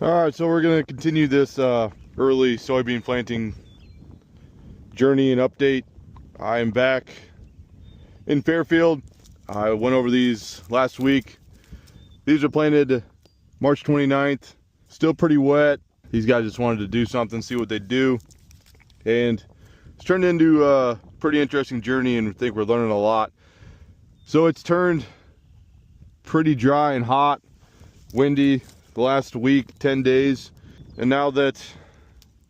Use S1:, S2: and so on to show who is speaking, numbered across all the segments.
S1: All right, so we're gonna continue this early soybean planting journey and update. I am back in Fairfield. I went over these last week. These are planted March 29th. Still pretty wet. These guys just wanted to do something, see what they do. And it's turned into a pretty interesting journey, and I think we're learning a lot. So it's turned pretty dry and hot, windy the last week, 10 days. And now that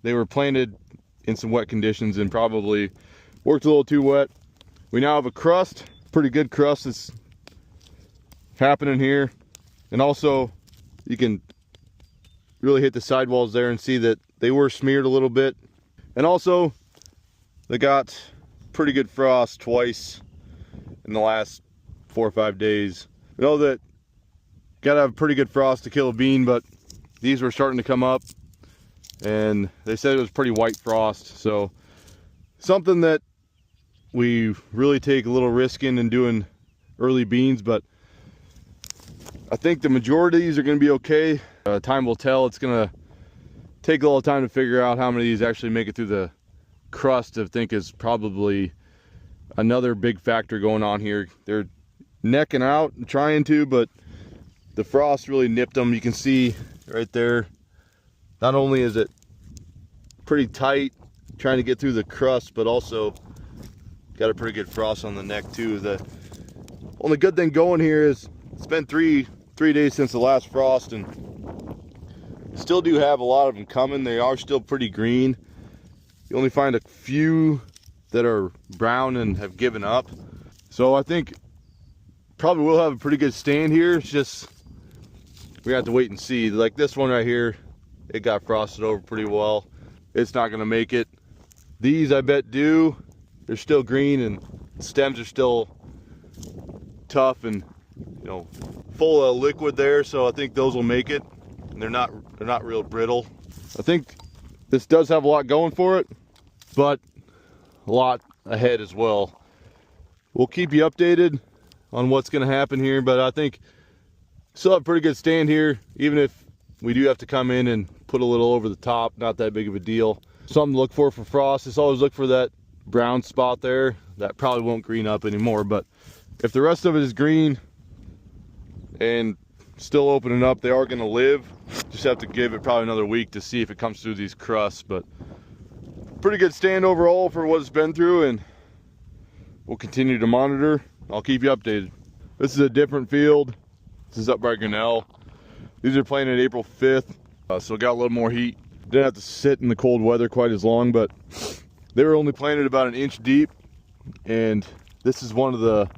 S1: they were planted in some wet conditions and probably worked a little too wet, we now have a crust, pretty good crust that's happening here. And also you can really hit the sidewalls there and see that they were smeared a little bit. And also they got pretty good frost twice in the last 4 or 5 days. You know that gotta have pretty good frost to kill a bean, but these were starting to come up and they said it was pretty white frost. So something that we really take a little risk in doing early beans, but I think the majority of these are going to be okay. Time will tell. It's going to take a little time to figure out how many of these actually make it through the crust. I think is probably another big factor going on here. They're necking out and trying to, but the frost really nipped them. You can see right there, not only is it pretty tight trying to get through the crust, but also got a pretty good frost on the neck too. The only good thing going here is it's been three days since the last frost, and still do have a lot of them coming. They are still pretty green. You only find a few that are brown and have given up. So I think probably will have a pretty good stand here. It's just we have to wait and see. Like this one right here, it got frosted over pretty well. It's not gonna make it. These I bet do. They're still green and stems are still tough and, you know, full of liquid there. So I think those will make it. And they're not real brittle. I think this does have a lot going for it, but a lot ahead as well. We'll keep you updated on what's gonna happen here, but I think still have a pretty good stand here, even if we do have to come in and put a little over the top. Not that big of a deal. Something to look for frost. Just always look for that brown spot there. That probably won't green up anymore, but if the rest of it is green and still opening up, they are going to live. Just have to give it probably another week to see if it comes through these crusts. But pretty good stand overall for what it's been through, and we'll continue to monitor. I'll keep you updated. This is a different field. This is up by Grinnell. These are planted April 5th, so got a little more heat. Didn't have to sit in the cold weather quite as long, but they were only planted about 1 inch deep. And this is one of the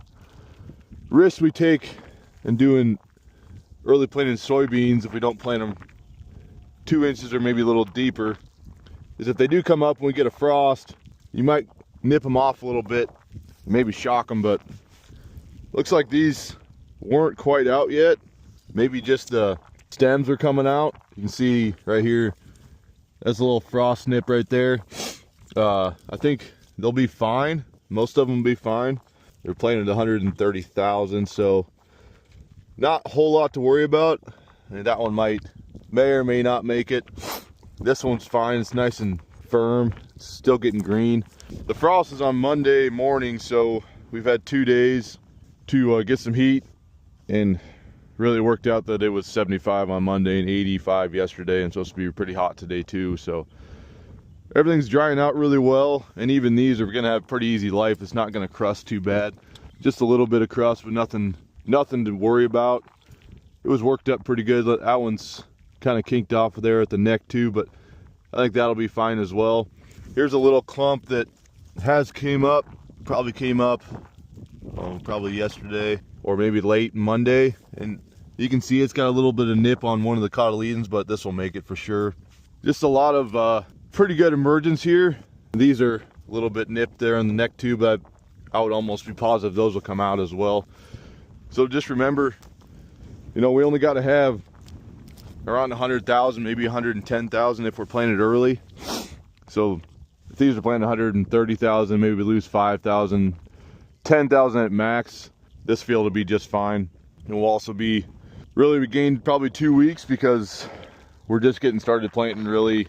S1: risks we take in doing early planting soybeans if we don't plant them 2 inches or maybe a little deeper, is if they do come up and we get a frost, you might nip them off a little bit, maybe shock them. But looks like these weren't quite out yet. Maybe just the stems are coming out. You can see right here, that's a little frost nip right there. I think they'll be fine. Most of them will be fine. They're planted 130,000, so not a whole lot to worry about. And that one may or may not make it. This one's fine. It's nice and firm. It's still getting green. The frost is on Monday morning, so we've had 2 days to get some heat, and really worked out that it was 75 on Monday and 85 yesterday, and supposed to be pretty hot today too. So everything's drying out really well, and even these are gonna have pretty easy life. It's not gonna crust too bad. Just a little bit of crust, but nothing to worry about. It was worked up pretty good. That one's kind of kinked off there at the neck too, but I think that'll be fine as well. Here's a little clump that probably came up probably yesterday or maybe late Monday, and you can see it's got a little bit of nip on one of the cotyledons, but this will make it for sure. Just a lot of pretty good emergence here. These are a little bit nipped there on the neck too, but I would almost be positive those will come out as well. So just remember, you know, we only got to have around 100,000, maybe 110,000 if we're planted early. So if these are planted 130,000, maybe we lose 5,000, 10,000 at max. This field will be just fine. And we'll also be, really we gained probably 2 weeks because we're just getting started planting really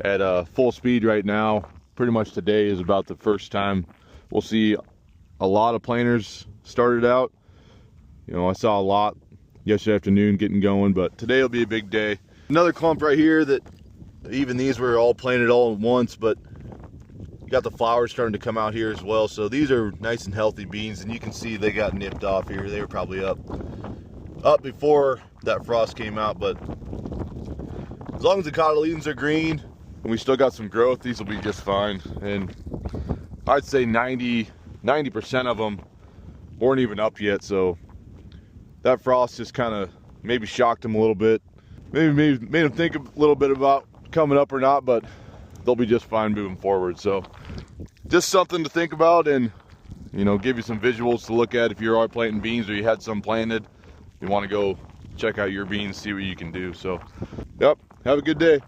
S1: at full speed right now. Pretty much today is about the first time we'll see a lot of planters started out. You know, I saw a lot yesterday afternoon getting going, but today will be a big day. Another clump right here that even these were all planted all at once, but you got the flowers starting to come out here as well. So these are nice and healthy beans, and you can see they got nipped off here. They were probably up before that frost came out, but as long as the cotyledons are green and we still got some growth, these will be just fine. And I'd say 90% of them weren't even up yet, so that frost just kind of maybe shocked them a little bit. Maybe made them think a little bit about coming up or not, but they'll be just fine moving forward. So just something to think about, and you know, give you some visuals to look at if you're already planting beans or you had some planted. You want to go check out your beans, see what you can do. So, yep, have a good day.